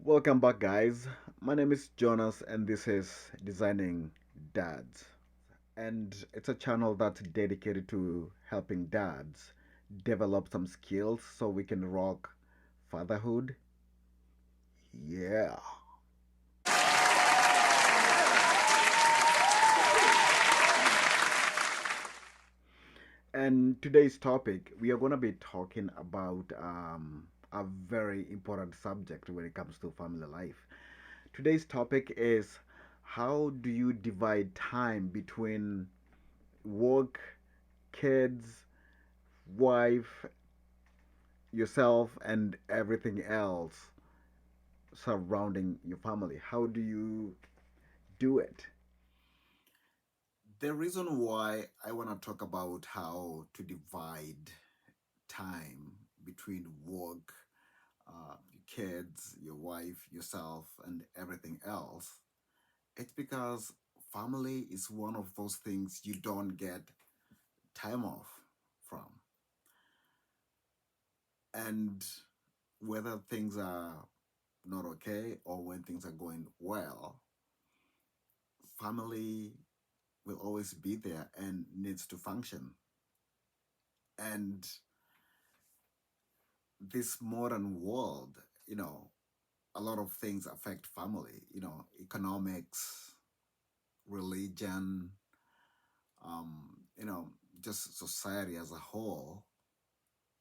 Welcome back, guys. My name is Jonas, and this is Designing Dads. And it's a channel that's dedicated to helping dads develop some skills so we can rock fatherhood. Yeah. And today's topic, we are going to be talking about a very important subject when it comes to family life. Today's topic is how do you divide time between work, kids, wife, yourself, and everything else surrounding your family? How do you do it? The reason why I want to talk about how to divide time between work, your kids, your wife, yourself, and everything else, it's because family is one of those things you don't get time off from. And whether things are not okay or when things are going well, family will always be there and needs to function. And this modern world, a lot of things affect family, economics, religion, just society as a whole,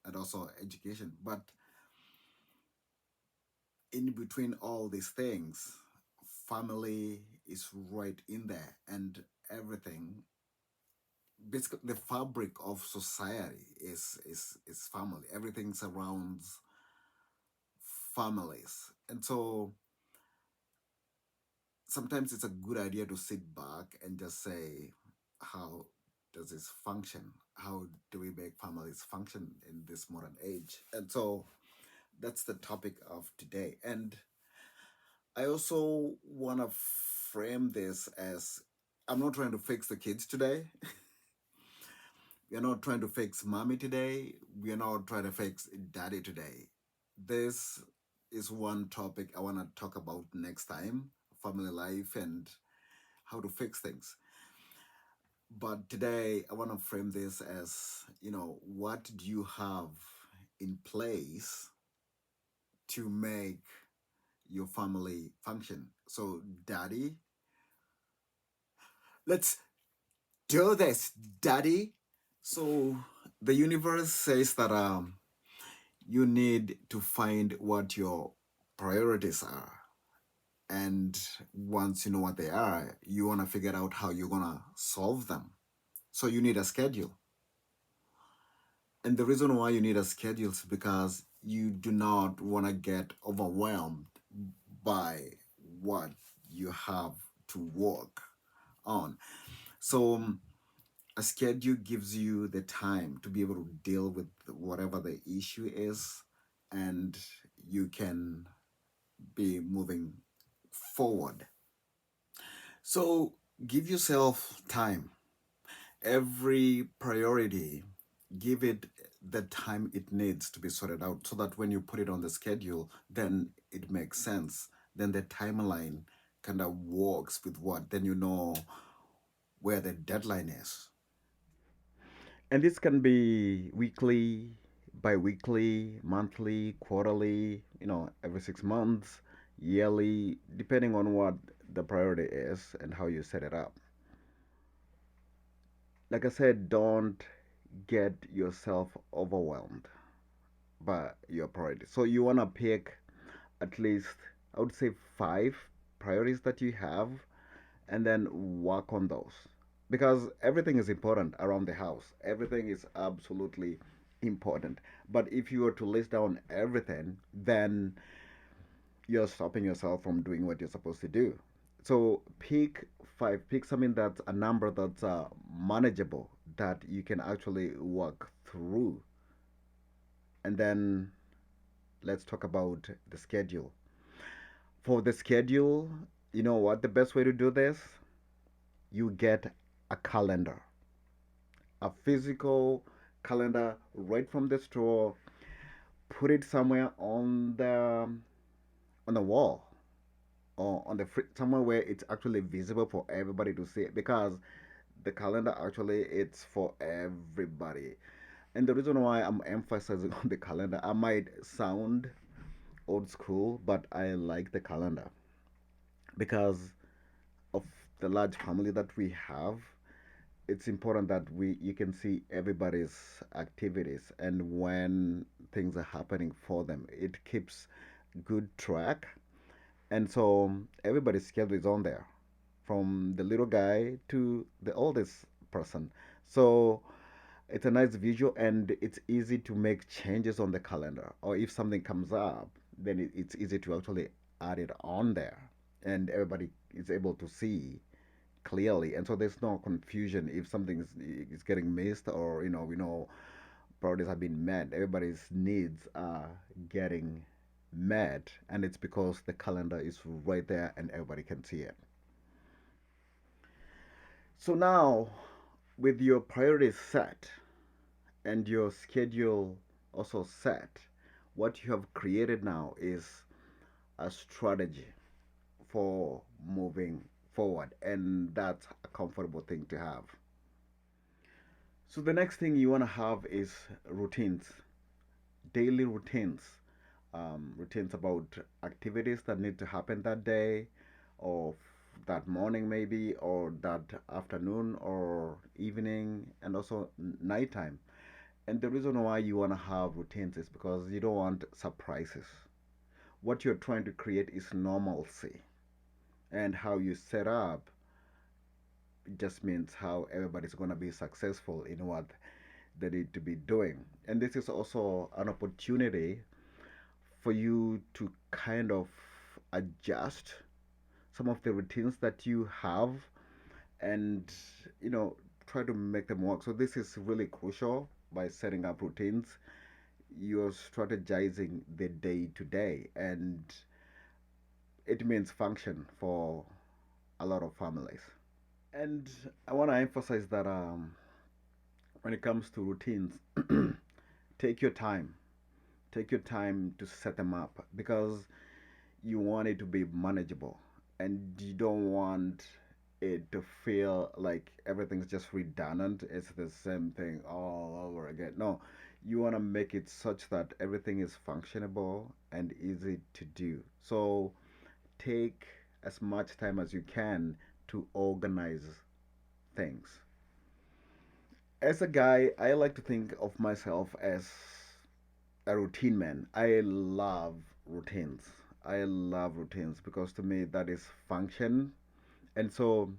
and also education. But in between all these things, family is right in there, and everything, basically the fabric of society is family. Everything surrounds families. And so sometimes it's a good idea to sit back and just say, how does this function? How do we make families function in this modern age? And so that's the topic of today. And I also want to frame this as, I'm not trying to fix the kids today. We are not trying to fix mommy today. We are not trying to fix daddy today. This is one topic I want to talk about next time, family life and how to fix things. But today I want to frame this as, what do you have in place to make your family function? So, daddy, let's do this, daddy. So, the universe says that you need to find what your priorities are. And once you know what they are, you want to figure out how you're going to solve them. So you need a schedule. And the reason why you need a schedule is because you do not want to get overwhelmed by what you have to work on. So a schedule gives you the time to be able to deal with whatever the issue is, and you can be moving forward. So give yourself time. Every priority, give it the time it needs to be sorted out so that when you put it on the schedule, then it makes sense. Then the timeline kind of works with what, then you know where the deadline is. And this can be weekly, bi weekly, monthly, quarterly, every 6 months, yearly, depending on what the priority is and how you set it up. Like I said, don't get yourself overwhelmed by your priorities. So you want to pick at least, I would say, five priorities that you have and then work on those. Because everything is important around the house. Everything is absolutely important. But if you were to list down everything, then you're stopping yourself from doing what you're supposed to do. So pick five, pick something that's a number that's manageable that you can actually work through. And then let's talk about the schedule. For the schedule, you know what? The best way to do this, you get a calendar, a physical calendar right from the store. Put it somewhere on the on the wall or on the somewhere where it's actually visible for everybody to see it, because the calendar actually it's for everybody. And the reason why I'm emphasizing on the calendar, I might sound old school, but I like the calendar because of the large family that we have. It's important that we you can see everybody's activities and when things are happening for them. It keeps good track, and so everybody's schedule is on there, from the little guy to the oldest person. So it's a nice visual, and it's easy to make changes on the calendar. Or if something comes up, then it's easy to actually add it on there, and everybody is able to see clearly. And so there's no confusion if something is getting missed, or we know priorities have been met. Everybody's needs are getting met, and it's because the calendar is right there and everybody can see it. So now, with your priorities set and your schedule also set, what you have created now is a strategy for moving forward, and that's a comfortable thing to have. So the next thing you want to have is routines, daily routines, routines about activities that need to happen that day, or that morning maybe, or that afternoon or evening, and also nighttime. And the reason why you want to have routines is because you don't want surprises. What you're trying to create is normalcy, and how you set up just means how everybody's going to be successful in what they need to be doing. And this is also an opportunity for you to kind of adjust some of the routines that you have, and you know try to make them work. So this is really crucial. By setting up routines, you're strategizing the day to day, and it means function for a lot of families. And I want to emphasize that when it comes to routines, take your time. Take your time to set them up, because you want it to be manageable, and you don't want it to feel like everything's just redundant. It's the same thing all over again. No, you want to make it such that everything is functionable and easy to do. So take as much time as you can to organize things. As a guy, I like to think of myself as a routine man. I love routines. I love routines because to me that is function. And so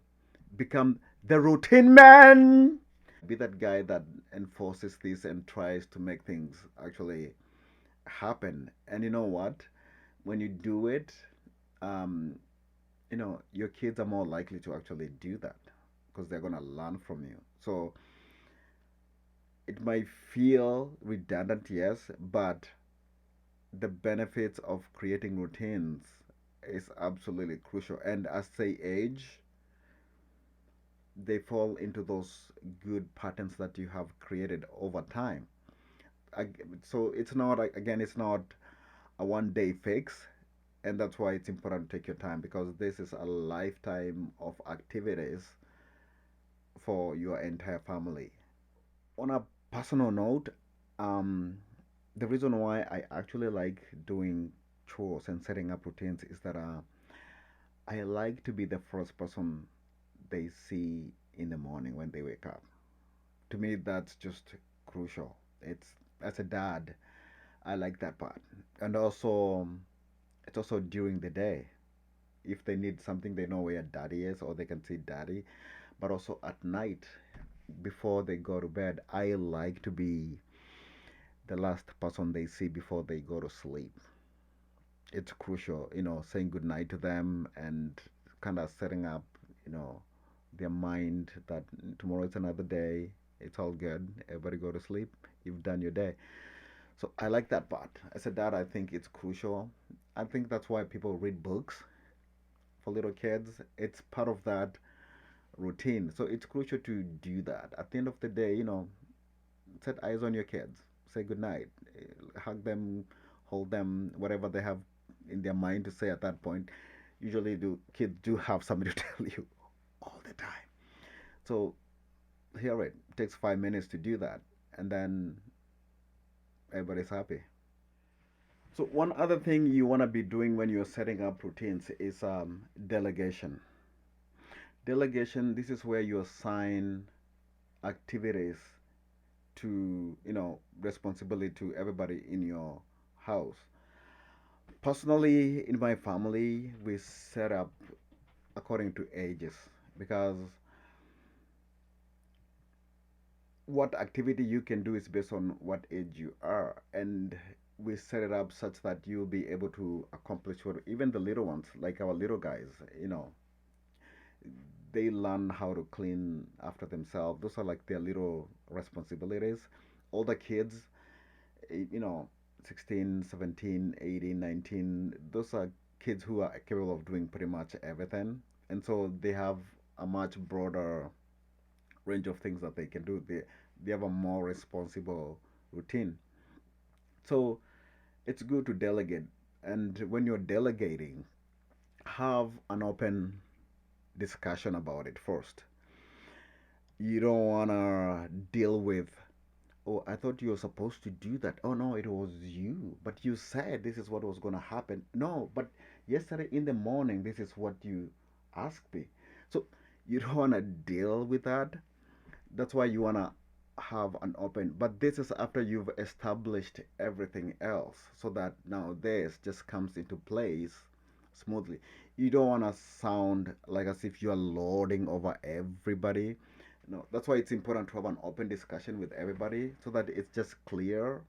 become the routine man. Be that guy that enforces this and tries to make things actually happen. And you know what? When you do it, um, your kids are more likely to actually do that because they're gonna learn from you. So it might feel redundant, yes, but the benefits of creating routines is absolutely crucial. And as they age, they fall into those good patterns that you have created over time. So it's not, again, it's not a one day fix. And that's why it's important to take your time, because this is a lifetime of activities for your entire family. On a personal note, um, the reason why I actually like doing chores and setting up routines is that I like to be the first person they see in the morning when they wake up. To me, that's just crucial. It's as a dad, I like that part, and also it's also during the day. If they need something, they know where daddy is, or they can see daddy. But also at night, before they go to bed, I like to be the last person they see before they go to sleep. It's crucial, saying goodnight to them and kind of setting up, you know, their mind that tomorrow is another day. It's all good. Everybody go to sleep. You've done your day. So I like that part. As a dad, I think it's crucial. I think that's why people read books for little kids. It's part of that routine. So it's crucial to do that. At the end of the day, set eyes on your kids. Say goodnight. Hug them, hold them, whatever they have in their mind to say at that point. Usually, do kids do have somebody to tell you all the time. So here it takes 5 minutes to do that, and then everybody's happy. So one other thing you want to be doing when you're setting up routines is delegation. Delegation. This is where you assign activities to responsibility to everybody in your house. Personally, in my family, we set up according to ages because what activity you can do is based on what age you are, and we set it up such that you'll be able to accomplish what even the little ones, like our little guys, they learn how to clean after themselves. Those are like their little responsibilities. All the kids, you know 16, 17, 18, 19, those are kids who are capable of doing pretty much everything, and so they have a much broader range of things that they can do. They have a more responsible routine. So it's good to delegate. And when you're delegating, have an open discussion about it first. You don't want to deal with, oh, I thought you were supposed to do that. Oh, no, it was you. But you said this is what was going to happen. No, but yesterday in the morning, this is what you asked me. So you don't want to deal with that. That's why you want to have an open, but this is after you've established everything else, so that now this just comes into place smoothly. You don't want to sound like as if you're lording over everybody. No, that's why it's important to have an open discussion with everybody so that it's just clear,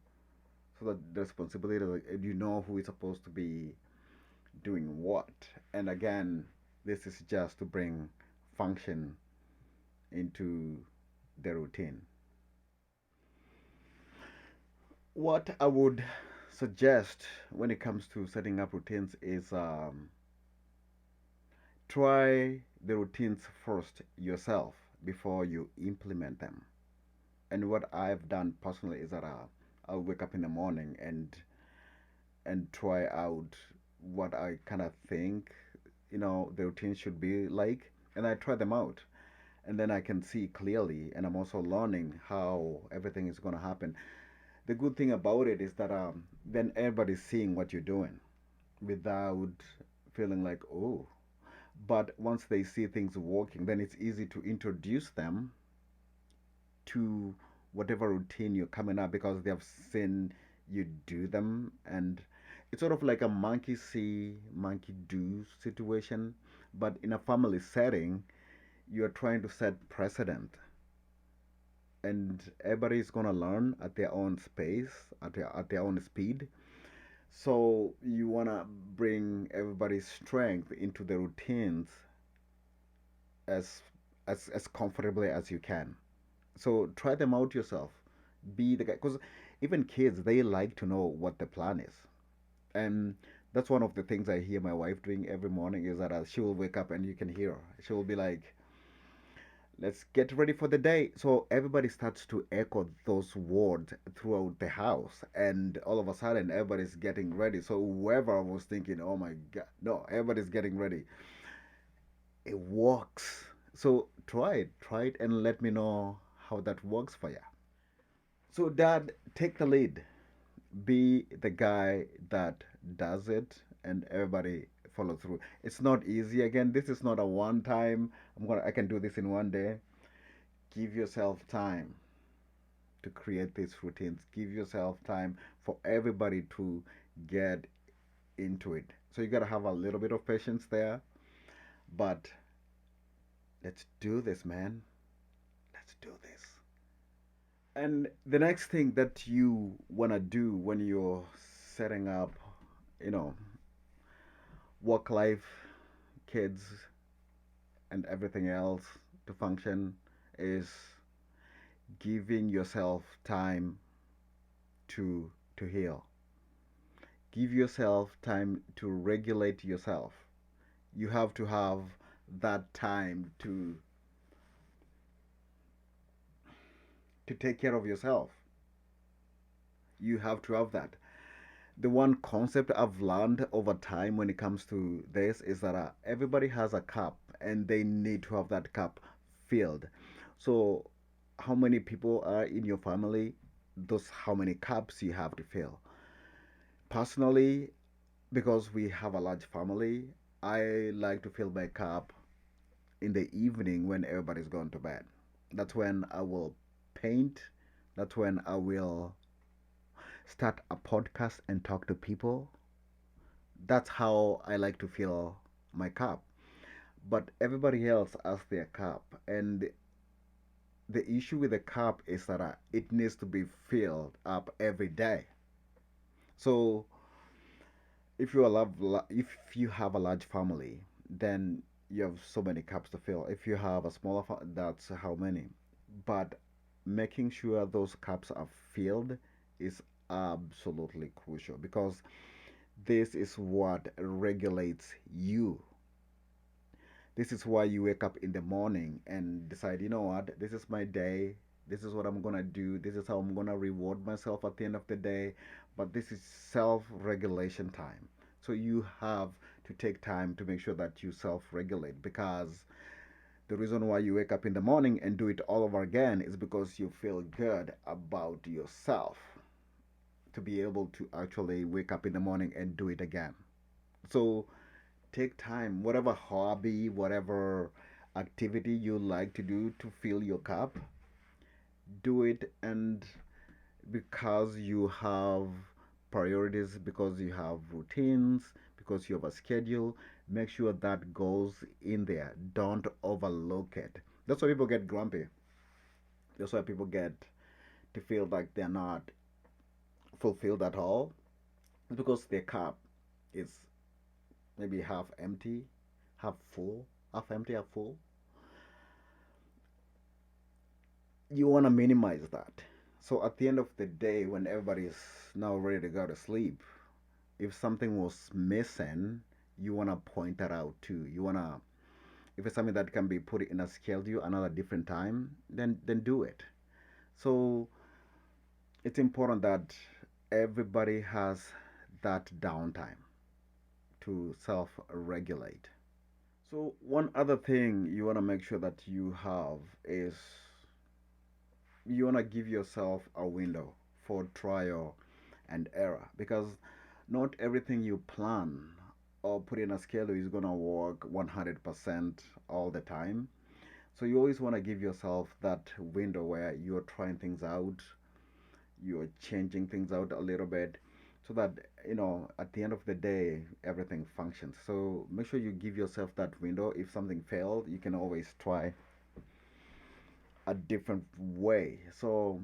so that the responsibility, like, you know who is supposed to be doing what. And again, this is just to bring function into the routine. What I would suggest when it comes to setting up routines is try the routines first yourself before you implement them. And what I've done personally is that I'll wake up in the morning and try out what I kind of think the routine should be like, and I try them out, and then I can see clearly, and I'm also learning how everything is going to happen. The good thing about it is that then everybody's seeing what you're doing without feeling like, oh. But once they see things working, then it's easy to introduce them to whatever routine you're coming up because they have seen you do them. And it's sort of like a monkey see, monkey do situation. But in a family setting, you're trying to set precedent, and everybody's gonna learn at their own space, at their own speed. So you wanna bring everybody's strength into the routines as as comfortably as you can. So try them out yourself. Be the guy, because even kids, they like to know what the plan is, and that's one of the things I hear my wife doing every morning is that she will wake up and you can hear her. She will be like, let's get ready for the day. So everybody starts to echo those words throughout the house, and all of a sudden, everybody's getting ready. So whoever was thinking, oh my God, no, everybody's getting ready. It works. So try it, and let me know how that works for you. So, Dad, take the lead. Be the guy that does it, and everybody follow through. It's not easy. Again, this is not a one time. I can do this in one day. Give yourself time to create these routines. Give yourself time for everybody to get into it. So you got to have a little bit of patience there, but let's do this, man. Let's do this. And the next thing that you want to do when you're setting up, you know, work life, kids, and everything else to function is giving yourself time to heal. Give yourself time to regulate yourself. You have to have that time to take care of yourself. You have to have that. The one concept I've learned over time when it comes to this is that everybody has a cup and they need to have that cup filled. So, how many people are in your family? Those how many cups you have to fill. Personally, because we have a large family, I like to fill my cup in the evening when everybody's gone to bed. That's when I will paint. That's when I will start a podcast and talk to people. That's how I like to fill my cup. But everybody else has their cup, and the issue with the cup is that it needs to be filled up every day. So if you have a large family, then you have so many cups to fill. If you have a smaller that's how many. But making sure those cups are filled is absolutely crucial because this is what regulates you. This is why you wake up in the morning and decide, you know what, this is my day. This is what I'm going to do. This is how I'm going to reward myself at the end of the day. But this is self regulation time. So you have to take time to make sure that you self regulate because the reason why you wake up in the morning and do it all over again is because you feel good about yourself to be able to actually wake up in the morning and do it again. So take time, whatever hobby, whatever activity you like to do to fill your cup, do it. And because you have priorities, because you have routines, because you have a schedule, make sure that goes in there. Don't overlook it. That's why people get grumpy. That's why people get to feel like they're not fulfilled at all because their cup is maybe half empty, half full, half empty, half full. You want to minimize that. So at the end of the day, when everybody's now ready to go to sleep, if something was missing, you want to point that out too. You want to, if it's something that can be put in a schedule another different time, then do it. So it's important that everybody has that downtime to self-regulate. So one other thing you want to make sure that you have is you want to give yourself a window for trial and error because not everything you plan or put in a schedule is going to work 100% all the time. So you always want to give yourself that window where you're trying things out, you're changing things out a little bit so that at the end of the day everything functions. So make sure you give yourself that window. If something failed, you can always try a different way. So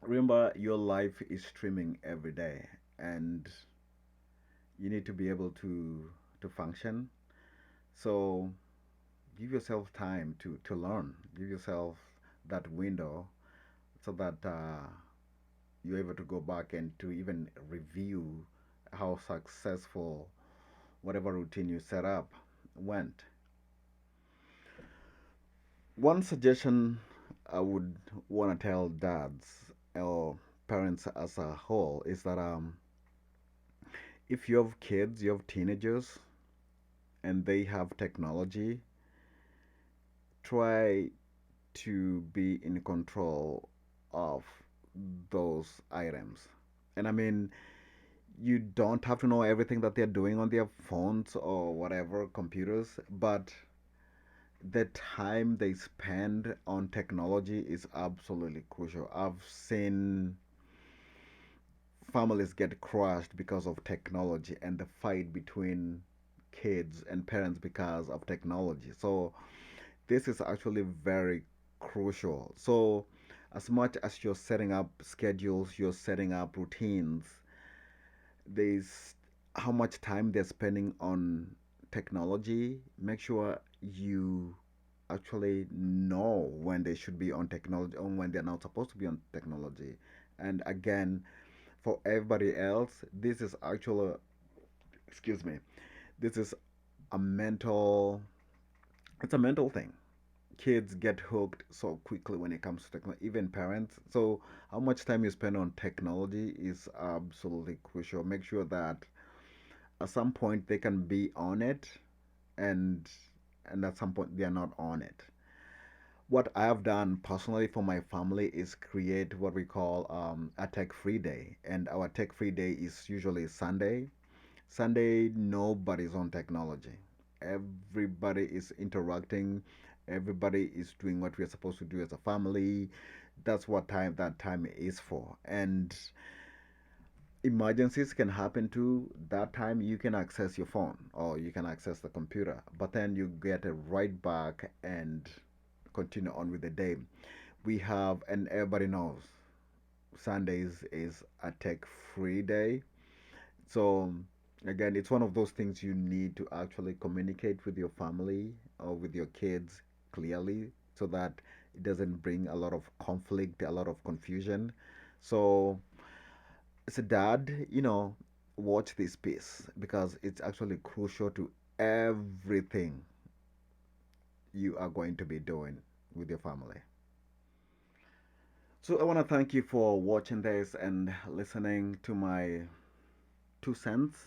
remember, your life is streaming every day, and you need to be able to function. So give yourself time to learn. Give yourself that window so that you're able to go back and to even review how successful whatever routine you set up went. One suggestion I would want to tell dads or parents as a whole is that if you have kids, you have teenagers, and they have technology, try to be in control of those items. And I mean, you don't have to know everything that they're doing on their phones or whatever, computers, but the time they spend on technology is absolutely crucial. I've seen families get crushed because of technology and the fight between kids and parents because of technology. So this is actually very crucial. So as much as you're setting up schedules, you're setting up routines, there's how much time they're spending on technology. Make sure you actually know when they should be on technology and when they're not supposed to be on technology. And again, for everybody else, this is actually, excuse me, this is a mental, it's a mental thing. kids get hooked so quickly when it comes to technology, even parents. So how much time you spend on technology is absolutely crucial. Make sure that at some point they can be on it, and at some point they are not on it. What I have done personally for my family is create what we call a tech-free day, and our tech-free day is usually Sunday. Sunday, nobody's on technology. Everybody is interacting. Everybody is doing what we're supposed to do as a family. That's what time that time is for. And emergencies can happen too. That time you can access your phone or you can access the computer, but then you get it right back and continue on with the day. We have, and everybody knows, Sundays is a tech free day. So again, it's one of those things you need to actually communicate with your family or with your kids clearly so that it doesn't bring a lot of conflict, a lot of confusion. So as a dad, watch this piece because it's actually crucial to everything you are going to be doing with your family. So I want to thank you for watching this and listening to my 2 cents.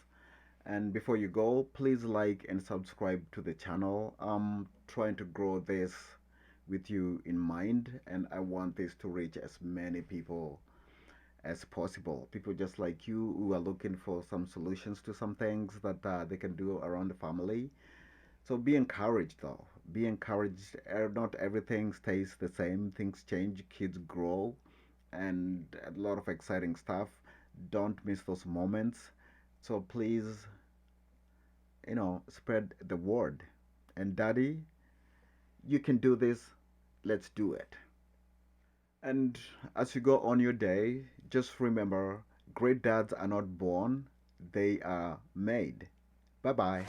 And before you go, please like and subscribe to the channel. I'm trying to grow this with you in mind, and I want this to reach as many people as possible. People just like you who are looking for some solutions to some things that they can do around the family. So be encouraged, though. Be encouraged. Not everything stays the same. Things change, kids grow, and a lot of exciting stuff. Don't miss those moments. So please, spread the word. And daddy, you can do this. Let's do it. And as you go on your day, just remember great dads are not born, they are made. Bye bye.